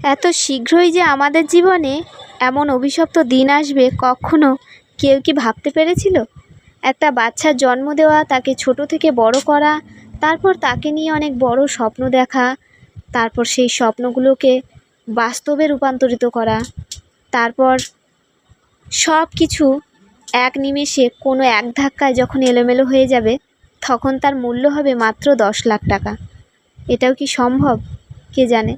এত শীঘ্রই যে আমাদের জীবনে এমন অভিশপ্ত দিন আসবে কখনো কেউ কি ভাবতে পেরেছিল? একটা বাচ্চার জন্ম দেওয়া, তাকে ছোট থেকে বড় করা, তারপর তাকে নিয়ে অনেক বড় স্বপ্ন দেখা, তারপর সেই স্বপ্নগুলোকে বাস্তবে রূপান্তরিত করা, তারপর সব কিছু এক নিমেষে কোনো এক ধাক্কায় যখন এলোমেলো হয়ে যাবে, তখন তার মূল্য হবে মাত্র 10 লাখ টাকা। এটাও কি সম্ভব? কে জানে।